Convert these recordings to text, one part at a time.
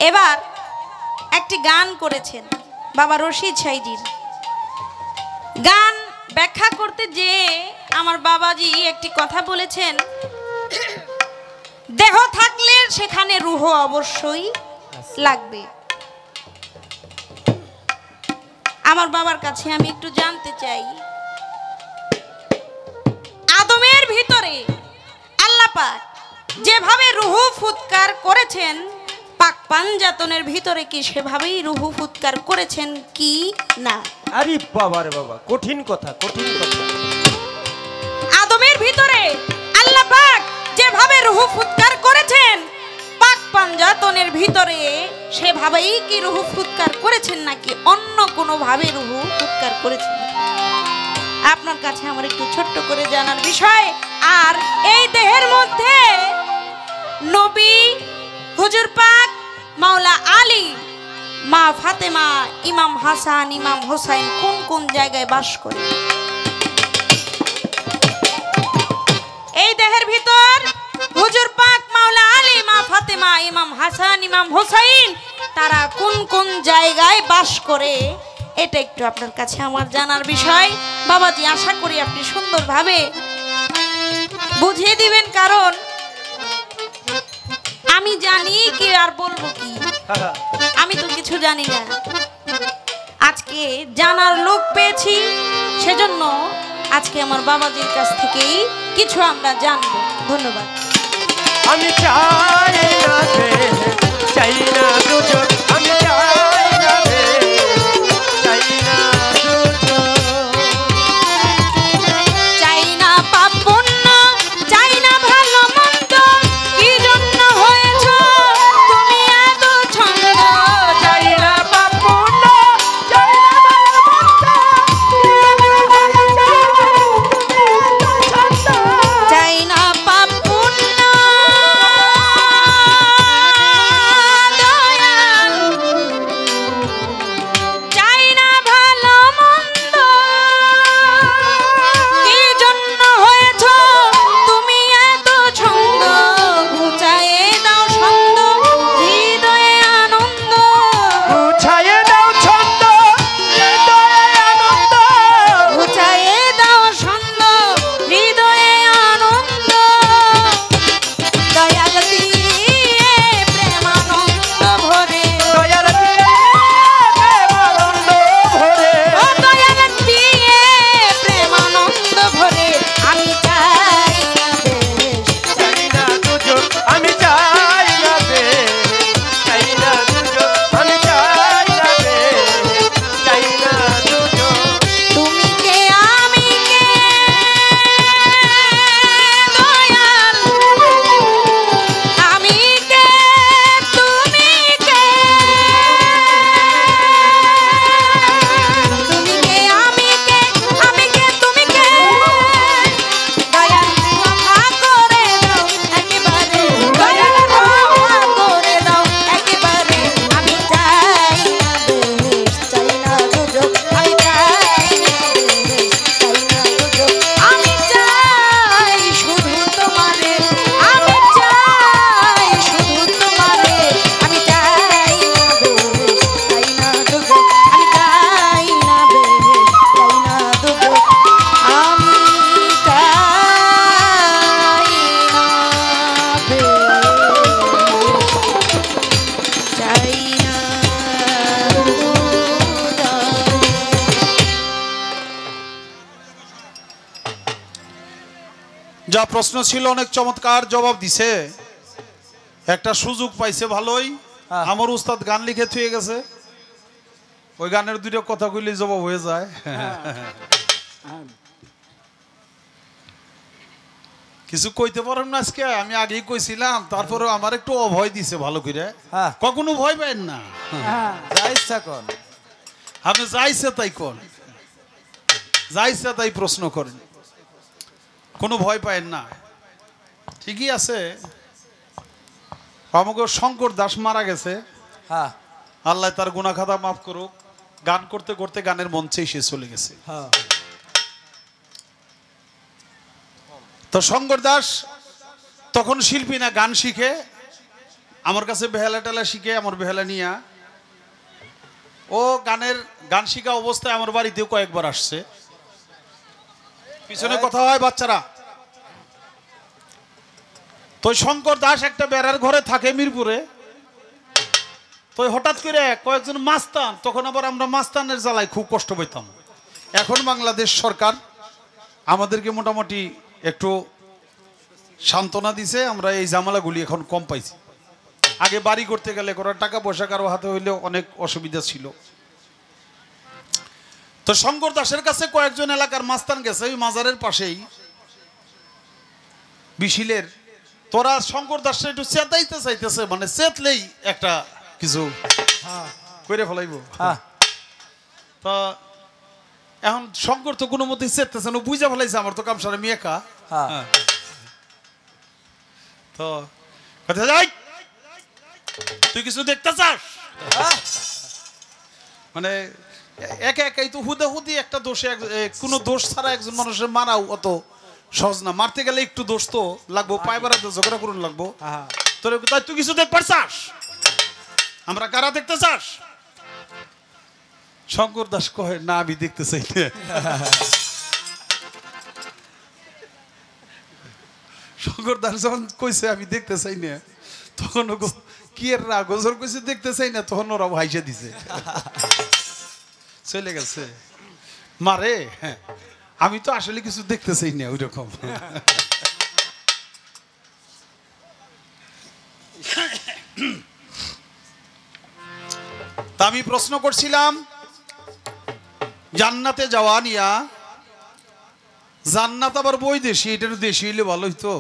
এবার একটি গান করেছেন বাবা রশিদ সাইজির। গান ব্যাখ্যা করতে যে আমার বাবাজি একটি কথা বলেছেন, দেহ থাকলে সেখানে রূহ অবশ্যই লাগবে। আমার বাবার কাছে আমি একটু জানতে চাই, আদমের ভিতরে আল্লাহ পাক যেভাবে রূহ ফুৎকার করেছেন, পাক পাঞ্জাতনের ভিতরে কি সেভাবেই রূহ ফুৎকার করেছেন কি না? আরে বাবা রে বাবা, কঠিন কথা, কঠিন কথা। আদমের ভিতরে আল্লাহ পাক যেভাবে রূহ ফুৎকার করেছেন, পাক পাঞ্জাতনের ভিতরে সেভাবেই কি রূহ ফুৎকার করেছেন নাকি অন্য কোনো ভাবে রূহ ফুৎকার করেছেন? আপনার কাছে আমার একটু ছোট্ট করে জানার বিষয়। আর এই দেহের মধ্যে নবী, হুজুর পাক, মাওলা আলী, মা ফাতেমা, ইমাম হাসান, ইমাম হোসাইন কোন কোন জায়গায় বাস করে? এই দেহের ভিতর হুজুর পাক, মাওলা আলী, মা ফাতেমা, ইমাম হাসান, ইমাম হোসাইন তারা কোন কোন জায়গায় বাস করে? এটা একটু আপনার কাছে আমার জানার বিষয়। বাবাজি, আশা করি আপনি সুন্দরভাবে বুঝিয়ে দিবেন, কারণ আমি জানি কি আর বলবো কি, আমি তো কিছু জানি না। আজকে জানার লোক পেয়েছি, সেজন্য আজকে আমার বাবাজির কাছ থেকেই কিছু আমরা জানবো। ধন্যবাদ। আমি চাই না রে, চাই না দুজন, আমি চাই না রে, চাই না দুজন। চাই না পাপ পুণ্য, চাই না ভালো মন্দ, কি জন্য হয়েছ তুমি এত ছন্দ? চাই না পাপ পুণ্য, চাই না ভালো মন্দ, চাই না পাপ পুণ্য, চাই না ভালো মন্দ, কি জন্য হয়েছ তুমি এত ছন্দ? ঘুচায়ে দাও ছন্দ, হৃদয়ে আনন্দ, গুছায়ে দাও ছন্দ, হৃদয়ে আনন্দ, ঘুচায়ে দাও ছন্দ, হৃদয়ে আনন্দ, দয়াল দিয়ে প্রেমানন্দ ভরে, দয়াল দিয়ে প্রেমানন্দ ভরে। ও দয়াল দিয়ে প্রেমানন্দ ভরে, আমি চাই না দেশ, চাই না দুজন, আমি চাই না রে, চাই না দুজন, আমি চাই না রে, চাই না দুজন। তুমি কে আমি কে দয়াল, আমি কে তুমি কে, তুমি কে আমি কে, আমি কে তুমি কে, দয়াল ক্ষমা করে দাও একেবারে, দয়াল ক্ষমা করে দাও একেবারে, আমি চাই না দেশ, চাই না দুজক, আমি চাই না দেশ, চাই না দুজক, আমি চাই শুধু তোমারে, আমি চাই শুধু তোমারে, আমি চাই না দেশ, চাই না দুজক, আমি চাই না দেশ, চাই না দুজক, আমি চাই না যা প্রশ্ন ছিল অনেক চমৎকার জবাব দিছে, একটা সুযোগ পাইছে ভালোই। আমার উস্তাদ গান লিখে থুয়ে গেছে, ওই গানের দুটো কথা কইলে জবাব হয়ে যায়। কিছু কইতে পারেন না আজকে, আমি আগেই কইছিলাম, তারপরে আমার একটু অভয় দিছে ভালো করে। কখনো ভয় পাইন না, যা ইচ্ছা কর, আপনি যা ইচ্ছা তাই কর, যা ইচ্ছা তাই প্রশ্ন করেন, কোনো ভয় পায়েন না। ঠিকই আছে, আমাকে শঙ্কর দাস মারা গেছে, আল্লাহ তার গুনাহ খাতা মাফ করুক। গান করতে করতে গানের মঞ্চে এসে চলে গেছে। তো শঙ্কর দাস তখন শিল্পী না, গান শিখে আমার কাছে বেহালা টেলা শিখে আমার বেহালা নিয়া ও গান শিখা অবস্থায় আমার বাড়িতেও কয়েকবার আসছে। পিছনে কথা হয় বাচ্চারা। তো শঙ্কর দাস একটা বেড়ার ঘরে থাকে মিরপুরে। তো হঠাৎ করে কয়েকজন মাস্তান, তখন আবার আমরা মাস্তানের জ্বালায় খুব কষ্ট পেতাম। এখন বাংলাদেশ সরকার আমাদেরকে মোটামুটি একটু সান্ত্বনা দিছে, আমরা এই ঝামেলাগুলি এখন কম পাইছি। আগে বাড়ি করতে গেলে করার টাকা পয়সা কারো হাতে হইলেও অনেক অসুবিধা ছিল। তো শঙ্কর দাসের কাছে কয়েকজন এলাকার মাস্তান গেছে ওই মাজারের পাশেই বিশিলের। তোরা শঙ্কর দাসের একটু চেতাইতে চাইতেছে, মানে চেতলেই একটা কিছু করে ফেলাইব। তো এখন শঙ্কর তো কোনো মতেই চেততেছে না, বুঝা ফেলাইছে আমার তো কাম সারা আমি একা। তো কথা যাই, তুই কিছু দেখতে চাস? মানে একা একাই তো হুদি একটা দোষে, কোনো দোষ ছাড়া একজন মানুষের মারাও অত সহজ না। মারতে গেলে একটু দোষ তো লাগবো, পায়ে বেড়াতে ঝগড়া করুন লাগবো। তোর তাই তুই কিছু দেখতে চাস? আমরা কারা দেখতে চাস? শঙ্কর দাস কহে না আমি দেখতে চাই না। শঙ্কর দাস যখন কইছে আমি দেখতে চাই না, তখন কি এর রাগ ওজোর কইছে দেখতে চাই না, তখন ওরা ভাইসে দিছে, চলে গেছে। মারে হ্যাঁ আমি তো আসলে কিছু দেখতে চাই না ওই রকম। তা আমি প্রশ্ন করছিলাম জান্নাতে যাওয়া নিয়া। জান্নাত আবার বৈদেশি, এটা দেশি হইলে ভালো হইতো।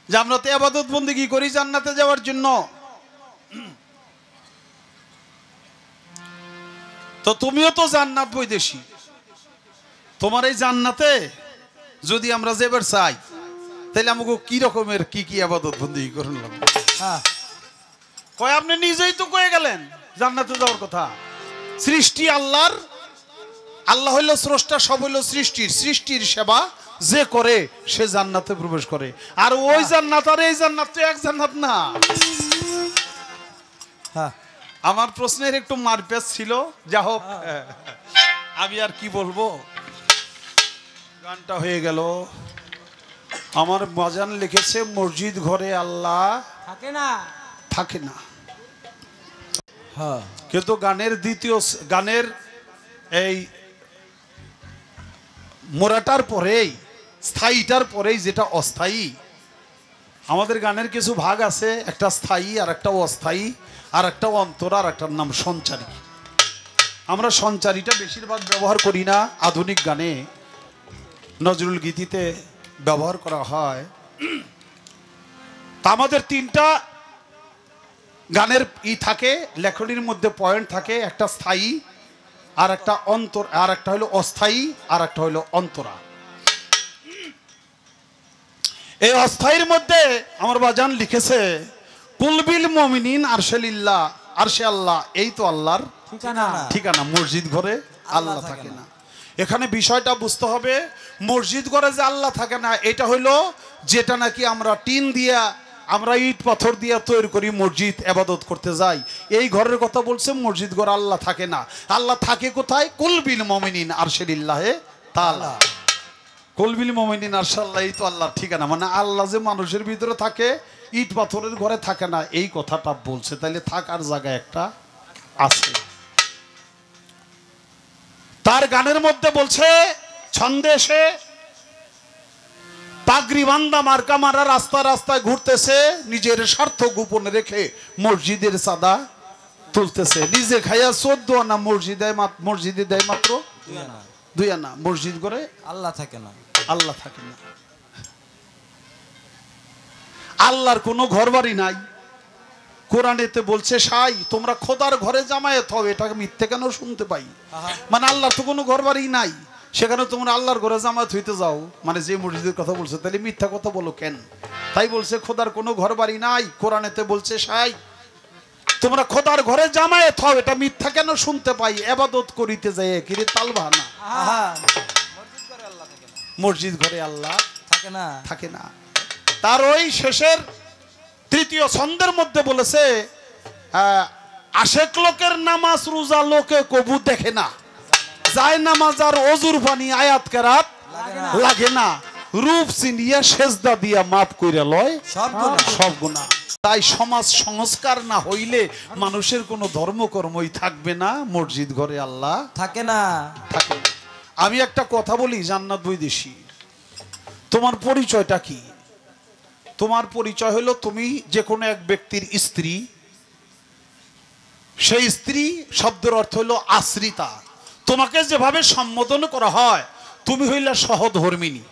যে আমরা তো ইবাদত বন্দেগী করি জান্নাতে যাওয়ার জন্য। তো তুমিও তো জান্নাত বৈদেশি, তোমার এই জান্নাতে যদি আমরা যেবার চাই তাহলে আমাকে কি রকমের কি কি ইবাদত বন্দেগী করুন লাগবে? কয় আপনি নিজেই তো কয়ে গেলেন জান্নাতে যাওয়ার কথা। সৃষ্টি আল্লাহর, আল্লাহ হইল স্রষ্টা, সব হইল সৃষ্টির। সৃষ্টির সেবা যে করে সে জান্নাতে প্রবেশ করে। আর ওই জান্নাত আর এই জান্নাত তো এক জান্নাত না। আমার প্রশ্নের একটু মারপ্যাচ ছিল, যা হোক আমি আর কি বলবো। গানটা হয়ে গেল। আমার বাজান লিখেছে মসজিদ ঘরে আল্লাহ থাকে না, থাকে না। কিন্তু গানের দ্বিতীয় গানের এই মোরাটার পরেই, স্থায়ীটার পরেই যেটা অস্থায়ী, আমাদের গানের কিছু ভাগ আছে, একটা স্থায়ী আর একটা অস্থায়ী আর একটা অন্তরা আর একটার নাম সঞ্চারী। আমরা সঞ্চারীটা বেশিরভাগ ব্যবহার করি না, আধুনিক গানে নজরুল গীতিতে ব্যবহার করা হয়। তা আমাদের তিনটা গানের থাকে, লেখনির মধ্যে পয়েন্ট থাকে, একটা স্থায়ী আর একটা অন্তর, আর একটা হলো অস্থায়ী আর একটা হলো অন্তরা। এই অস্থায়ীর মধ্যে আমার বাজান লিখেছে কুলবিল মুমিনিন আরশালিল্লাহ, আরশে আল্লাহ, এই তো আল্লাহর ঠিকানা। ঠিকানা। মসজিদ ঘরে আল্লাহ থাকে না। এখানে বিষয়টা বুঝতে হবে, মসজিদ ঘরে যে আল্লাহ থাকে না এটা হইলো যেটা নাকি আমরা টিন দিয়া, আমরা ইট পাথর দিয়া তৈরি করি মসজিদ ইবাদত করতে যাই, এই ঘরের কথা বলছে। মসজিদ ঘরে আল্লাহ থাকে না। আল্লাহ থাকে কোথায়? কুলবিল মুমিনিন আরশালিল্লাহে তাআলা। কুলবিল মুমিনিন আরশাল্লাহ, এই তো আল্লাহর ঠিকানা। মানে আল্লাহ যে মানুষের ভিতরে থাকে, ইট পাথরের ঘরে থাকে না, এই কথাটা বলছে। তাইলে থাকার জায়গা একটা আছে। তার গানের মধ্যে বলছে ছন্দে সে পাগড়ি বান্দা মার্কা মারা রাস্তায় রাস্তায় ঘুরতেছে, নিজের স্বার্থ গোপনে রেখে মসজিদের চাঁদা তুলতেছে। নিজে খাইয়া 14 আনা, মসজিদে দেয় মাত্র 2 আনা। মসজিদ করে আল্লাহ থাকে না, আল্লাহ থাকে না। আল্লাহর কোনো ঘর বাড়ি নাই। কোরআনেতে বলছে সাই তোমরা খোদার ঘরে জামায়াত হও, এটাকে মিথ্যে কেন শুনতে পাই? মানে আল্লাহর তো কোনো ঘর বাড়ি নাই, সেখানে তোমরা আল্লাহর ঘরে জামায়াত হইতে যাও, মানে যে মসজিদের কথা বলছে, তাহলে মিথ্যা কথা বলো কেন? তাই বলছে খোদার কোনো ঘর বাড়ি নাই। কোরআনেতে বলছে সাই তোমরা খোদার ঘরে জামায়াত হও, এটা মিথ্যা কেন শুনতে পাই? ইবাদত করিতে যায় কিরে তাল বাহানা। মসজিদ ঘরে আল্লাহ থাকে না, থাকে না। তার ওই শেষের তৃতীয় ছন্দের মধ্যে বলেছে আশেক লোকের নামাজ রোজা লোকে কবু দেখে না, যায় নামাজ আর অজুর পানি আয়াত কেরাত লাগে না, রূপ চিনিয়া সেজদা দিয়া মাফ কইরা লয় সব গুনাহ। তাই সমাজ সংস্কার না হইলে মানুষের কোনো ধর্মকর্মই থাকবে না, মসজিদ ঘরে আল্লাহ থাকে না। থাকে না। আমি একটা কথা বলি, জান্নাত বৈদেশী, তোমার পরিচয়টা কি? তোমার পরিচয় হলো তুমি যে কোনো এক ব্যক্তির স্ত্রী। সেই স্ত্রী শব্দের অর্থ হলো আশ্রিতা। তোমাকে যেভাবে সম্বোধন করা হয়, তুমি হইলা সহধর্মিনী।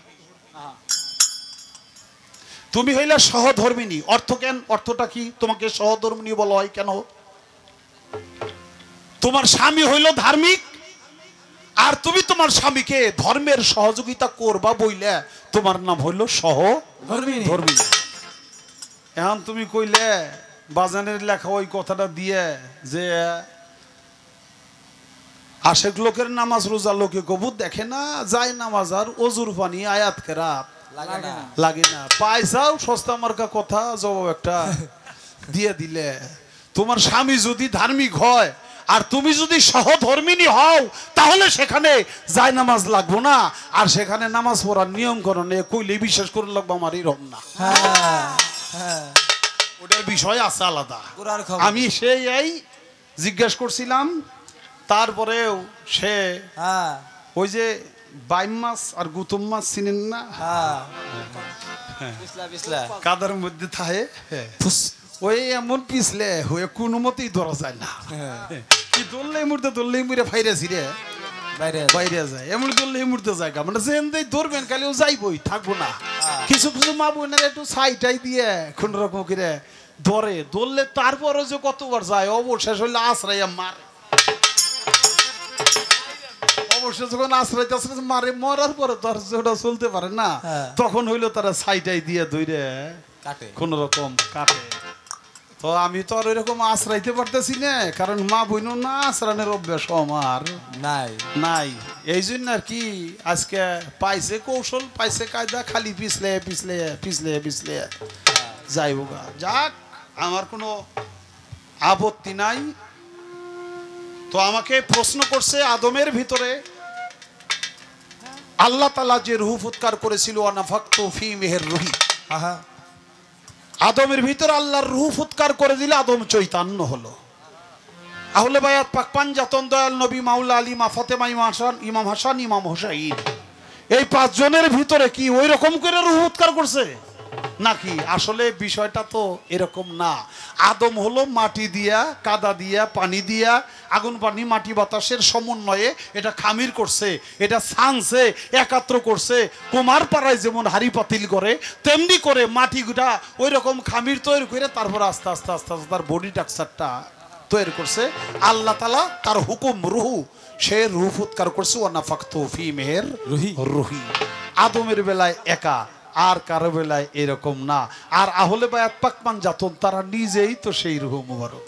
তুমি হইলা সহধর্মিনী। অর্থ কেন? অর্থটা কি? তোমাকে সহধর্মিনী বলা হয় কেন? তোমার স্বামী হইল ধার্মিক, আর তুমি তোমার স্বামীকে ধর্মের সহযোগিতা করবা বইলে তোমার নাম হইল সহধর্মিনী। এখন তুমি কইলে বাজানের লেখা ওই কথাটা দিয়ে যে আশেক লোকের নামাজ রোজা লোকে কবুত দেখে না, যায় নামাজ আর অজুর পানি আয়াত কেরাত লাগে না, পাইসাও সস্তা মার্কা কথা জবাব একটা দিয়ে দিলে। তোমার স্বামী যদি ধার্মিক হয় আর তুমি যদি সহধর্মিনী হও, তাহলে সেখানে যায় নামাজ লাগবো না, আর সেখানে নামাজ পড়ার নিয়ম করণে কইলে বিশ্বাস করে লাগবো আমার এরকম না। ওটার বিষয় আছে আলাদা। আমি সেই জিজ্ঞাসা করছিলাম, তারপরেও সে ওই যে বাইম মাছ আর গুতুম মাছ চিনেন না, কাদার মধ্যে থাকে, ওই এমন পিছলে হয়ে কোনো মতেই ধরা যায় না। কি ধরলেই মুড়তে ধরলেই মুড়ে ফাইরেছি রে, বাইরে যায় এমন ধরলেই মুড়তে জায়গা, মানে যেন ধরবেন কালিও যাইবই, থাকবো না। কিছু কিছু মা বোনের একটু ছাইটাই দিয়ে কোন রকম করে ধরে, ধরলে তারপরে যে কতবার যায়, অবশেষ হইলে আশ্রয় মারে। অবশ্য যখন আশ্রয় টাশ্রয় মারে, মরার পরে তো আর ওটা চলতে পারে না, তখন হইলো তারা ছাইটাই দিয়ে ধরে কোন রকম কাটে। তো আমি তো আর ওইরকম আশ্রাইতে পারতেছি না, কারণ মা বইন না আশ্রানের অভ্যাস আমার নাই। এই জন্য আর কি আজকে পাইছে কৌশল, পাইছে কায়দা, খালি পিছলে পিছলে পিছলে পিছলে যাই হোগা। যাক, আমার কোনো আপত্তি নাই। তো আমাকে প্রশ্ন করছে, আদমের ভিতরে আল্লাহ তাআলা যে রূহ ফুৎকার করেছিল, আনাফাকতু ফি মিহির রূহি, আদমের ভিতরে আল্লাহর রূহ ফুৎকার করে দিলে আদম চৈতন্য হলো। আহলে বায়াত পাক পাঞ্জাতন দয়াল নবী মাওলা আলী মা ফাতেমা ইমাম হাসান ইমাম হোসাইন, এই পাঁচজনের ভিতরে কি ওই রকম করে রূহ ফুৎকার করছে নাকি? আসলে বিষয়টা তো এরকম না। আদম হলো মাটি দিয়া, কাদা দিয়া, পানি দিয়া, আগুন পানি মাটি বাতাসের সমন্বয়ে এটা খামির করছে, এটা ছানছে, একাত্র করছে। কুমার পাড়ায় যেমন হাড়ি পাতিল করে, তেমনি করে মাটিটা ওই রকম খামির তৈরি করে তারপর আস্তে আস্তে আস্তে আস্তে তার বডি স্ট্রাকচারটা তৈরি করছে। আল্লাহ তাআলা তার হুকুম রুহু, সে রূহ ফুৎকার করছে, ওয়ানাফাকতু ফি মিহির রূহি। আদমের বেলায় একা, আর কারো বেলায় এরকম না। আর আহলে বায়াত পাক পাঞ্জাতন তারা নিজেই তো সেই রূহ মুবারক।